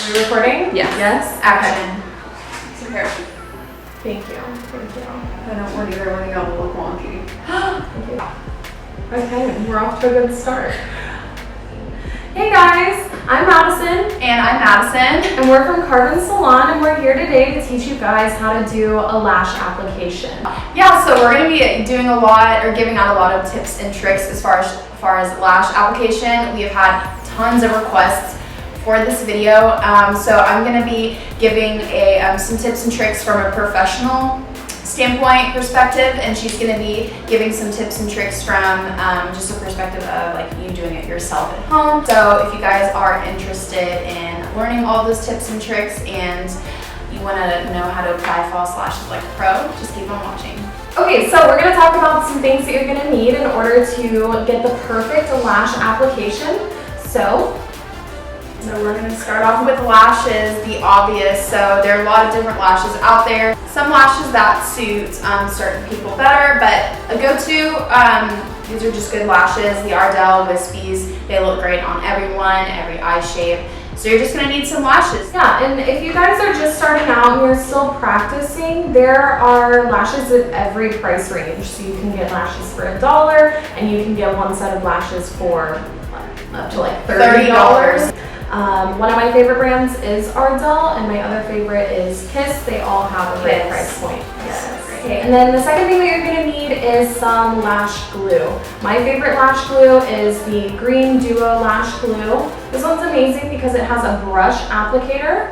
Are we recording? Yes. Yes? Action. So here. Thank you. Thank you. I don't want either one of y'all to look wonky. Thank you. Okay, we're off to a good start. Hey guys, I'm Madison. And I'm Madison. And we're from Carbon Salon, and we're here today to teach you guys how to do a lash application. Yeah, so we're going to be doing a lot, or giving out a lot of tips and tricks as far as lash application. We have had tons of requests for this video, so I'm going to be giving some tips and tricks from a professional standpoint perspective, and she's going to be giving some tips and tricks from just a perspective of like you doing it yourself at home. So if you guys are interested in learning all those tips and tricks and you want to know how to apply false lashes like a pro, just keep on watching. Okay, so we're going to talk about some things that you're going to need in order to get the perfect lash application. So we're going to start off with lashes, the obvious. So there are a lot of different lashes out there. Some lashes that suit certain people better, but a go-to, these are just good lashes. The Ardell Wispies, they look great on everyone, every eye shape. So you're just going to need some lashes. Yeah, and if you guys are just starting out and you're still practicing, there are lashes at every price range. So you can get lashes for $1, and you can get one set of lashes for up to like $30. One of my favorite brands is Ardell, and my other favorite is Kiss. They all have a great price point. Yes. Okay, and then the second thing that you're going to need is some lash glue. My favorite lash glue is the Green Duo Lash Glue. This one's amazing because it has a brush applicator.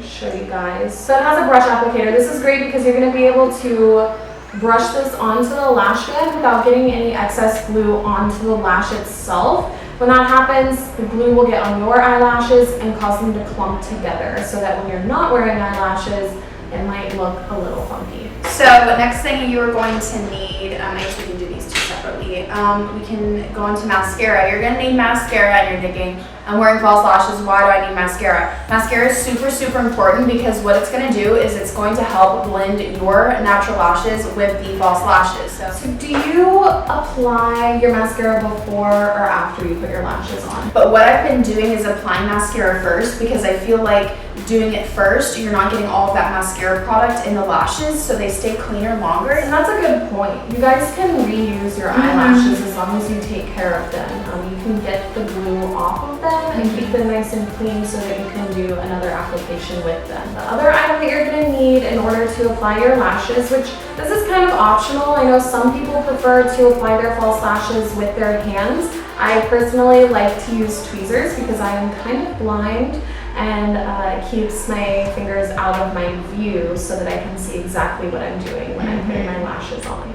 Show you guys. So it has a brush applicator. This is great because you're going to be able to brush this onto the lash band without getting any excess glue onto the lash itself. When that happens, the glue will get on your eyelashes and cause them to clump together, so that when you're not wearing eyelashes, it might look a little funky. So next thing you are going to need, I guess we can do these two separately. We can go into mascara. You're going to need mascara, and you're thinking, I'm wearing false lashes, why do I need mascara? Mascara is super, super important because what it's going to do is it's going to help blend your natural lashes with the false lashes. So do you apply your mascara before or after you put your lashes on? But what I've been doing is applying mascara first, because I feel like doing it first, you're not getting all of that mascara product in the lashes, so they stay cleaner longer. And that's a good point. You guys can reuse your eyelashes as long as you take care of them. You can get the glue off of them and keep them nice and clean so that you can do another application with them. The other item that you're going to need in order to apply your lashes, which this is kind of optional. I know some people prefer to apply their false lashes with their hands. I personally like to use tweezers because I am kind of blind, and it keeps my fingers out of my view so that I can see exactly what I'm doing when I'm putting my lashes on.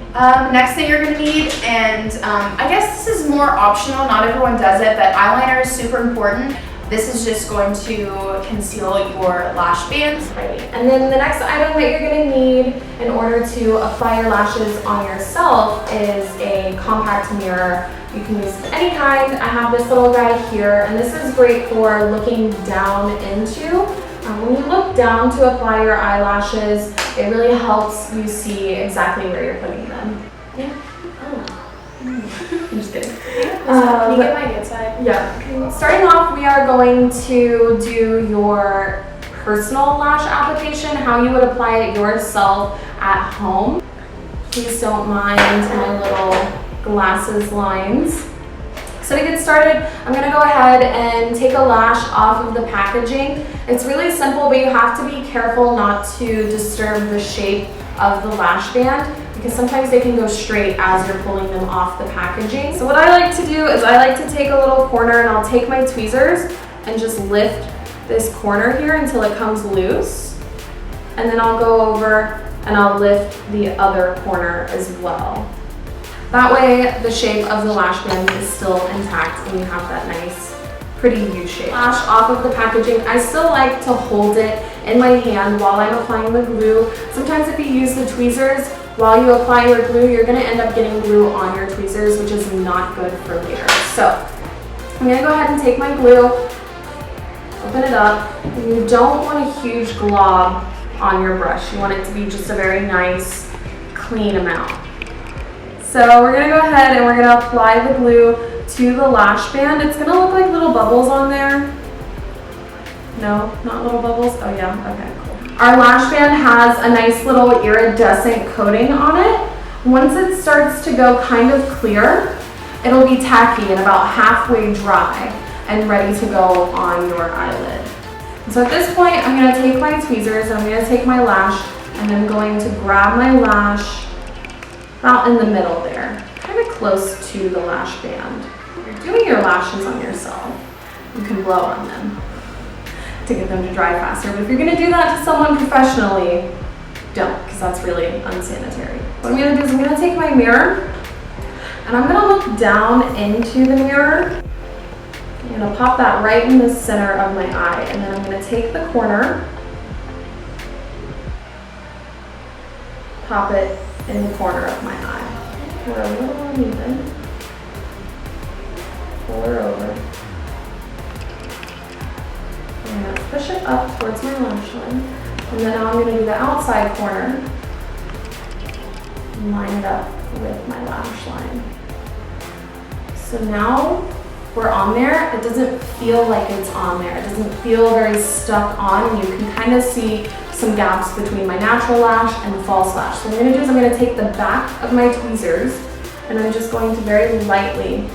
Next thing you're going to need, and I guess this is more optional, not everyone does it, but eyeliner is super important. This is just going to conceal your lash bands. Right. And then the next item that you're going to need in order to apply your lashes on yourself is a compact mirror. You can use any kind. I have this little guy here, and this is great for looking down into. When you look down to apply your eyelashes, it really helps you see exactly where you're putting them. Yeah. I'm just kidding. Can you get my good side? Yeah. Starting off, we are going to do your personal lash application, how you would apply it yourself at home. Please don't mind my little glasses lines. So to get started, I'm going to go ahead and take a lash off of the packaging. It's really simple, but you have to be careful not to disturb the shape of the lash band, because sometimes they can go straight as you're pulling them off the packaging. So what I like to do is I like to take a little corner, and I'll take my tweezers and just lift this corner here until it comes loose. And then I'll go over and I'll lift the other corner as well. That way the shape of the lash band is still intact and you have that nice, pretty U shape. Lash off of the packaging. I still like to hold it in my hand while I'm applying the glue. Sometimes if you use the tweezers, while you apply your glue, you're going to end up getting glue on your tweezers, which is not good for later. So I'm going to go ahead and take my glue, open it up. You don't want a huge glob on your brush. You want it to be just a very nice, clean amount. So we're going to go ahead and we're going to apply the glue to the lash band. It's going to look like little bubbles on there. No, not little bubbles? Oh yeah, okay, cool. Our lash band has a nice little iridescent coating on it. Once it starts to go kind of clear, it'll be tacky and about halfway dry and ready to go on your eyelid. So at this point, I'm gonna take my tweezers and I'm gonna take my lash and I'm going to grab my lash about in the middle there, kind of close to the lash band. If you're doing your lashes on yourself, you can blow on them to get them to dry faster. But if you're gonna do that to someone professionally, don't, because that's really unsanitary. What I'm gonna do is I'm gonna take my mirror and I'm gonna look down into the mirror. I'm gonna pop that right in the center of my eye, and then I'm gonna take the corner, pop it in the corner of my eye. We're a little uneven. Pull her over. I'm gonna push it up towards my lash line, and then now I'm gonna do the outside corner and line it up with my lash line. So now we're on there. It doesn't feel like it's on there. It doesn't feel very stuck on, and you can kind of see some gaps between my natural lash and the false lash. So what I'm gonna do is I'm gonna take the back of my tweezers and I'm just going to very lightly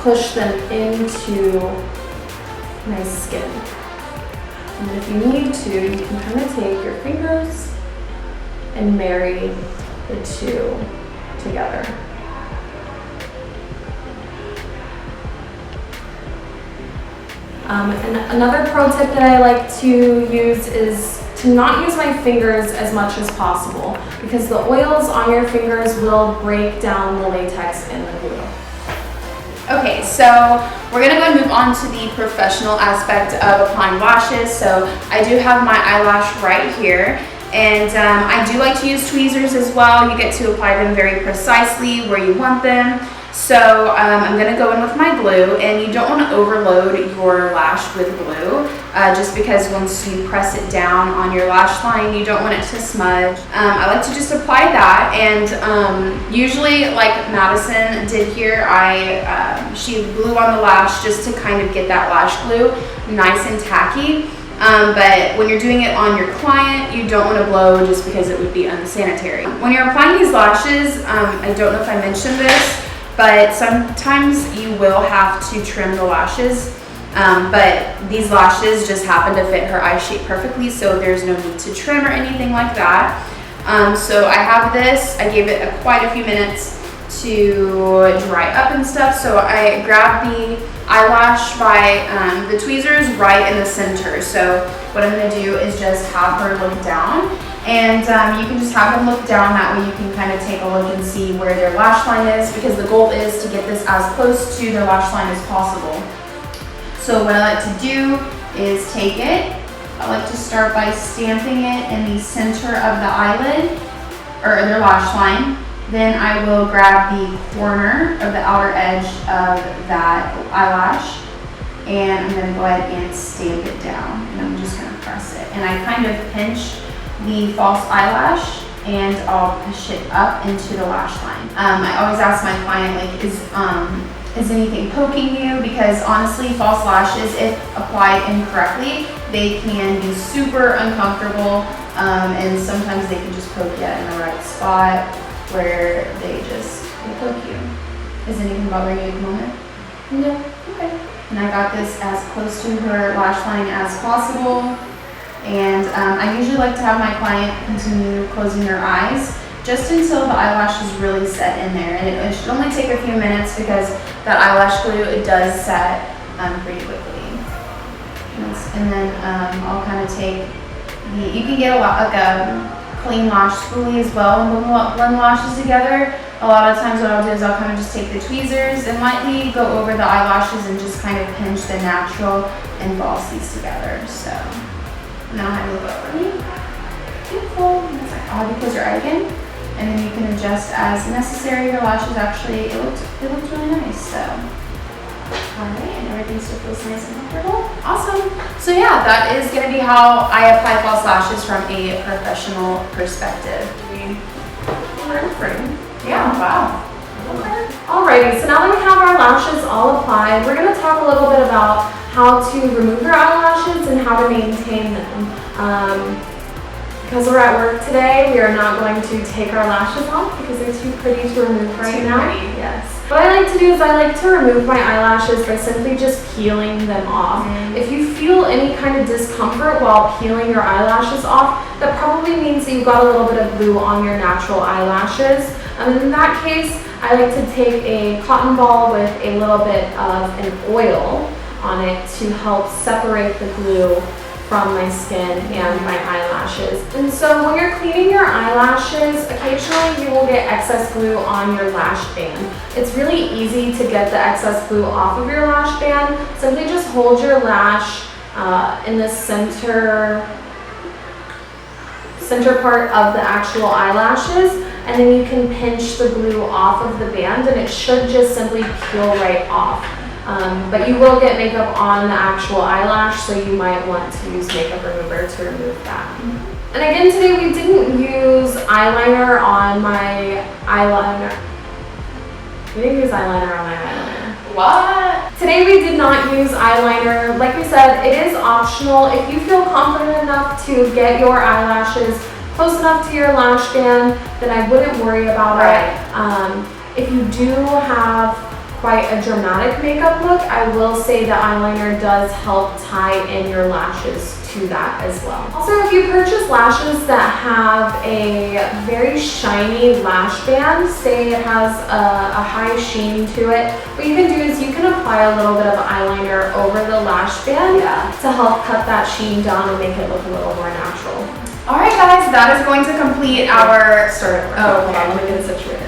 push them into my skin. And if you need to, you can kind of take your fingers and marry the two together. And another pro tip that I like to use is to not use my fingers as much as possible, because the oils on your fingers will break down the latex in the glue. Okay, so we're gonna go and move on to the professional aspect of applying lashes. So I do have my eyelash right here, and I do like to use tweezers as well. You get to apply them very precisely where you want them. So I'm gonna go in with my glue, and you don't wanna overload your lash with glue, just because once you press it down on your lash line, you don't want it to smudge. I like to just apply that, and usually, like Madison did here, she glue on the lash just to kind of get that lash glue nice and tacky. But when you're doing it on your client, you don't want to blow just because it would be unsanitary. When you're applying these lashes, I don't know if I mentioned this, but sometimes you will have to trim the lashes, but these lashes just happen to fit her eye shape perfectly, so there's no need to trim or anything like that. So I have this, I gave it quite a few minutes to dry up and stuff, so I grabbed the eyelash by the tweezers right in the center. So what I'm going to do is just have her look down, and you can just have them look down, that way you can kind of take a look and see where their lash line is, because the goal is to get this as close to their lash line as possible. So what I like to do is take it, I like to start by stamping it in the center of the eyelid, or their lash line. Then I will grab the corner of the outer edge of that eyelash, and I'm going to go ahead and stamp it down, and I'm just going to press it. And I kind of pinch the false eyelash, and I'll push it up into the lash line. I always ask my client, like, is anything poking you? Because honestly, false lashes, if applied incorrectly, they can be super uncomfortable, and sometimes they can just poke you in the right spot where they poke you. Is anything bothering you at the moment? No? Okay. And I got this as close to her lash line as possible. And I usually like to have my client continue closing their eyes just until the eyelash is really set in there. And it should only take a few minutes, because that eyelash glue, it does set pretty quickly. And then I'll kind of take you can get like a clean lash spoolie as well and blend lashes together. A lot of times what I'll do is I'll kind of just take the tweezers and lightly go over the eyelashes and just kind of pinch the natural and false these together. So now have you look over me. Beautiful. And it's like, I'll have you close your eye again, and then you can adjust as necessary. Your lashes actually, it looked really nice. So alright, and everything still feels nice and comfortable. Awesome. So yeah, that is going to be how I apply false lashes from a professional perspective. Yeah, wow. Okay. Alrighty, so now that we have our lashes all applied, we're going to talk a little bit about how to remove your eyelashes and how to maintain them. Because we're at work today, we are not going to take our lashes off because they're too pretty to remove right now. Yes. What I like to do is I like to remove my eyelashes by simply just peeling them off. If you feel any kind of discomfort while peeling your eyelashes off, that probably means that you got a little bit of glue on your natural eyelashes. And in that case, I like to take a cotton ball with a little bit of an oil on it to help separate the glue from my skin and my eyelashes. And so when you're cleaning your eyelashes, occasionally you will get excess glue on your lash band. It's really easy to get the excess glue off of your lash band. Simply just hold your lash in the center part of the actual eyelashes, and then you can pinch the glue off of the band and it should just simply peel right off. But you will get makeup on the actual eyelash, so you might want to use makeup remover to remove that. And again, today we didn't use eyeliner on my eyeliner. We didn't use eyeliner on my eyeliner. What? Today we did not use eyeliner. Like we said, it is optional. If you feel confident enough to get your eyelashes close enough to your lash band, then I wouldn't worry about it. If you do have quite a dramatic makeup look, I will say that eyeliner does help tie in your lashes to that as well. Also, if you purchase lashes that have a very shiny lash band, say it has a high sheen to it, what you can do is you can apply a little bit of eyeliner over the lash band to help cut that sheen down and make it look a little more natural. All right, guys, that is going to complete our hold on, let me get it situated.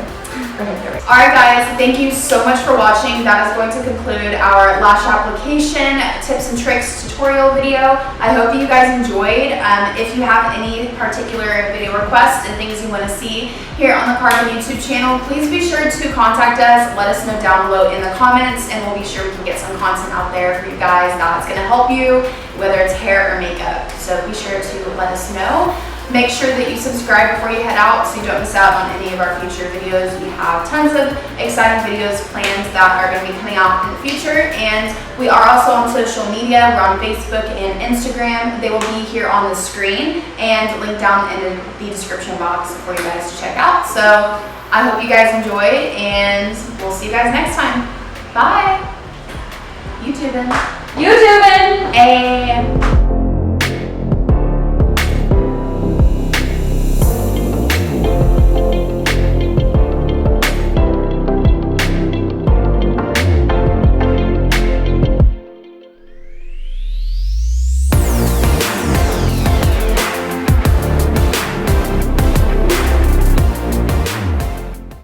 Okay, there we go. Alright guys, thank you so much for watching. That is going to conclude our lash application tips and tricks tutorial video. I hope you guys enjoyed. If you have any particular video requests and things you want to see here on the Carbon YouTube channel, please be sure to contact us. Let us know down below in the comments, and we'll be sure we can get some content out there for you guys that's going to help you, whether it's hair or makeup. So be sure to let us know. Make sure that you subscribe before you head out so you don't miss out on any of our future videos. We have tons of exciting videos planned that are going to be coming out in the future, and we are also on social media. We're on Facebook and Instagram. They will be here on the screen and linked down in the description box for you guys to check out. So I hope you guys enjoyed, and we'll see you guys next time. Bye! YouTubing.